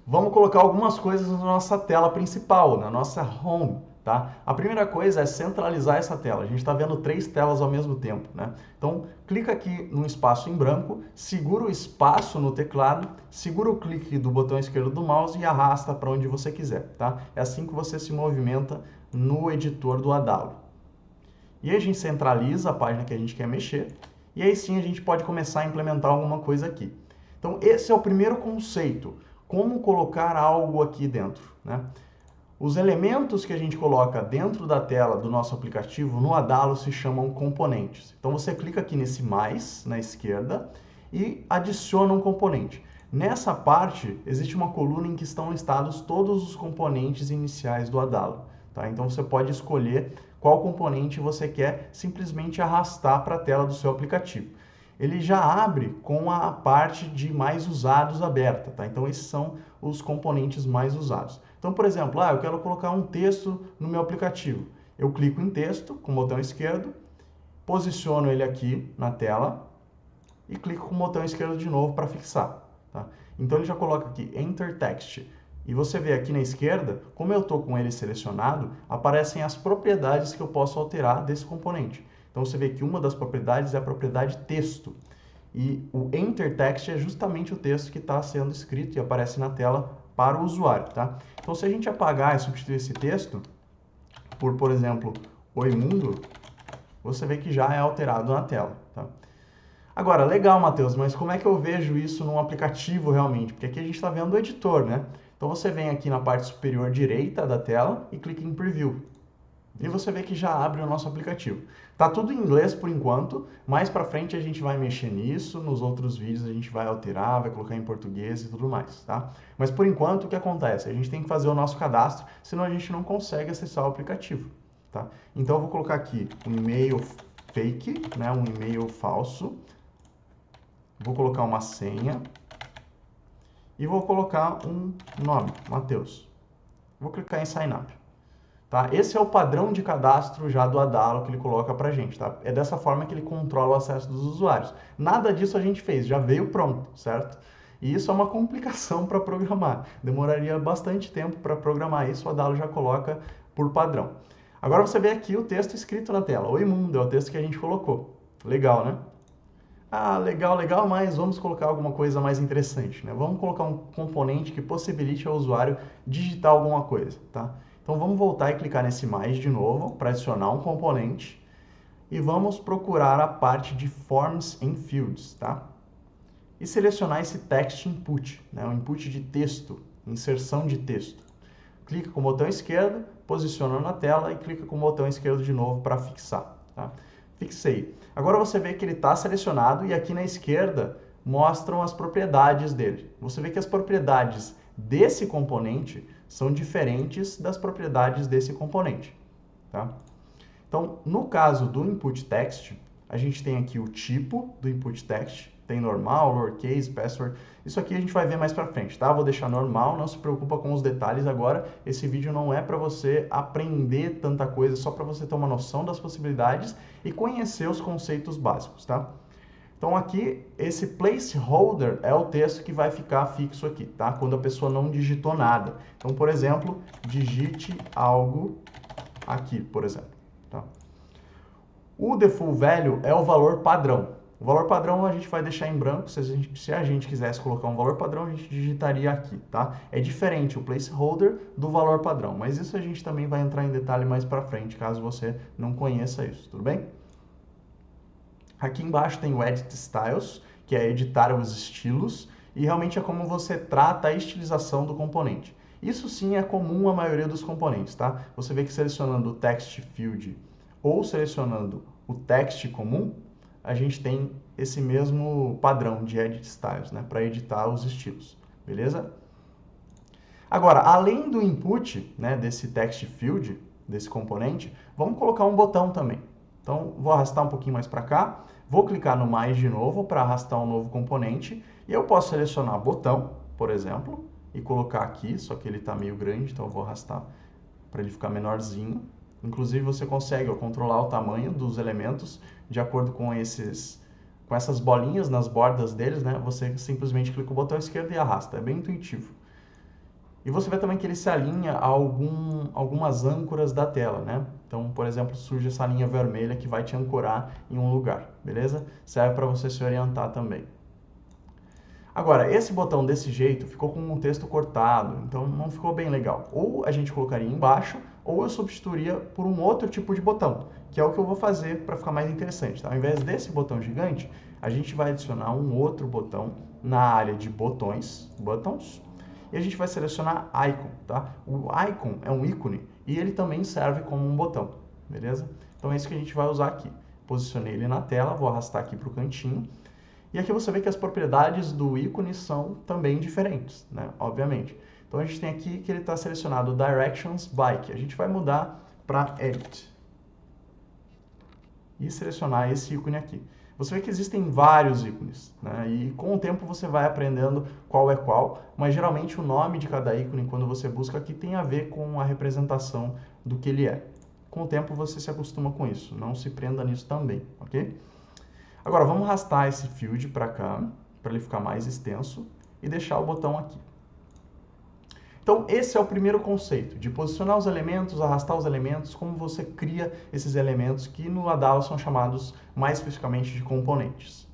vamos colocar algumas coisas na nossa tela principal, na nossa home, tá? A primeira coisa é centralizar essa tela. A gente está vendo 3 telas ao mesmo tempo, né? Então, clica aqui no espaço em branco, segura o espaço no teclado, segura o clique do botão esquerdo do mouse e arrasta para onde você quiser, tá? É assim que você se movimenta no editor do Adalo. E aí a gente centraliza a página que a gente quer mexer, e aí sim a gente pode começar a implementar alguma coisa aqui. Então, esse é o primeiro conceito. Como colocar algo aqui dentro, né? Os elementos que a gente coloca dentro da tela do nosso aplicativo no Adalo se chamam componentes. Então você clica aqui nesse mais na esquerda e adiciona um componente. Nessa parte existe uma coluna em que estão listados todos os componentes iniciais do Adalo, tá? Então você pode escolher qual componente você quer simplesmente arrastar para a tela do seu aplicativo. Ele já abre com a parte de mais usados aberta, tá? Então esses são os componentes mais usados. Então, por exemplo, eu quero colocar um texto no meu aplicativo. Eu clico em texto com o botão esquerdo, posiciono ele aqui na tela e clico com o botão esquerdo de novo para fixar, tá? Então ele já coloca aqui Enter Text. E você vê aqui na esquerda, como eu estou com ele selecionado, aparecem as propriedades que eu posso alterar desse componente. Então você vê que uma das propriedades é a propriedade texto. E o Enter Text é justamente o texto que está sendo escrito e aparece na tela para o usuário, tá? Então se a gente apagar e substituir esse texto por exemplo, Oi Mundo, você vê que já é alterado na tela, tá? Agora, legal, Matheus, mas como é que eu vejo isso num aplicativo realmente? Porque aqui a gente está vendo o editor, né? Então você vem aqui na parte superior direita da tela e clica em Preview. E você vê que já abre o nosso aplicativo. Tá tudo em inglês por enquanto, mais para frente a gente vai mexer nisso, nos outros vídeos a gente vai alterar, vai colocar em português e tudo mais, tá? Mas por enquanto o que acontece? A gente tem que fazer o nosso cadastro, senão a gente não consegue acessar o aplicativo, tá? Então eu vou colocar aqui um e-mail fake, né, um e-mail falso. Vou colocar uma senha e vou colocar um nome, Matheus. Vou clicar em Sign Up. Tá? Esse é o padrão de cadastro já do Adalo que ele coloca pra gente, tá? É dessa forma que ele controla o acesso dos usuários. Nada disso a gente fez, já veio pronto, certo? E isso é uma complicação para programar. Demoraria bastante tempo para programar isso, o Adalo já coloca por padrão. Agora você vê aqui o texto escrito na tela. Oi Mundo, é o texto que a gente colocou. Legal, né? Legal, legal, mas vamos colocar alguma coisa mais interessante, né? Vamos colocar um componente que possibilite ao usuário digitar alguma coisa, tá? Então vamos voltar e clicar nesse mais de novo para adicionar um componente e vamos procurar a parte de Forms and Fields, tá? E selecionar esse Text Input, né? O input de texto, inserção de texto. Clica com o botão esquerdo, posiciona na tela e clica com o botão esquerdo de novo para fixar, tá? Fixei. Agora você vê que ele está selecionado e aqui na esquerda mostram as propriedades dele. Você vê que as propriedades desse componente são diferentes das propriedades desse componente, tá? Então, no caso do input text, a gente tem aqui o tipo do input text, tem normal, lowercase, password. Isso aqui a gente vai ver mais pra frente, tá? Vou deixar normal, não se preocupa com os detalhes agora. Esse vídeo não é para você aprender tanta coisa, só para você ter uma noção das possibilidades e conhecer os conceitos básicos, tá? Então aqui, esse placeholder é o texto que vai ficar fixo aqui, tá? Quando a pessoa não digitou nada. Então, por exemplo, digite algo aqui, por exemplo, tá? O default value é o valor padrão. O valor padrão a gente vai deixar em branco. Se a gente quisesse colocar um valor padrão, a gente digitaria aqui, tá? É diferente o placeholder do valor padrão, mas isso a gente também vai entrar em detalhe mais para frente, caso você não conheça isso, tudo bem? Aqui embaixo tem o Edit Styles, que é editar os estilos, e realmente é como você trata a estilização do componente. Isso sim é comum à maioria dos componentes, tá? Você vê que selecionando o Text Field ou selecionando o text comum, a gente tem esse mesmo padrão de Edit Styles, né? Para editar os estilos, beleza? Agora, além do input, né, desse Text Field, desse componente, vamos colocar um botão também. Então, vou arrastar um pouquinho mais para cá, vou clicar no mais de novo para arrastar um novo componente, e eu posso selecionar botão, por exemplo, e colocar aqui, só que ele está meio grande, então eu vou arrastar para ele ficar menorzinho. Inclusive, você consegue controlar o tamanho dos elementos de acordo com essas bolinhas nas bordas deles, né? Você simplesmente clica o botão esquerdo e arrasta, é bem intuitivo. E você vê também que ele se alinha a algumas âncoras da tela, né? Então, por exemplo, surge essa linha vermelha que vai te ancorar em um lugar, beleza? Serve para você se orientar também. Agora, esse botão desse jeito ficou com um texto cortado, então não ficou bem legal. Ou a gente colocaria embaixo, ou eu substituiria por um outro tipo de botão, que é o que eu vou fazer para ficar mais interessante. Tá? Ao invés desse botão gigante, a gente vai adicionar um outro botão na área de botões, buttons, e a gente vai selecionar icon, tá? O icon é um ícone e ele também serve como um botão, beleza? Então é isso que a gente vai usar aqui. Posicionei ele na tela, vou arrastar aqui para o cantinho. E aqui você vê que as propriedades do ícone são também diferentes, né? Obviamente. Então a gente tem aqui que ele está selecionado Directions By. A gente vai mudar para Edit. E selecionar esse ícone aqui. Você vê que existem vários ícones, né? E com o tempo você vai aprendendo qual é qual, mas geralmente o nome de cada ícone, quando você busca aqui, tem a ver com a representação do que ele é. Com o tempo você se acostuma com isso, não se prenda nisso também, ok? Agora vamos arrastar esse field para cá, para ele ficar mais extenso, e deixar o botão aqui. Então, esse é o primeiro conceito, de posicionar os elementos, arrastar os elementos, como você cria esses elementos que no Adalo são chamados mais especificamente de componentes.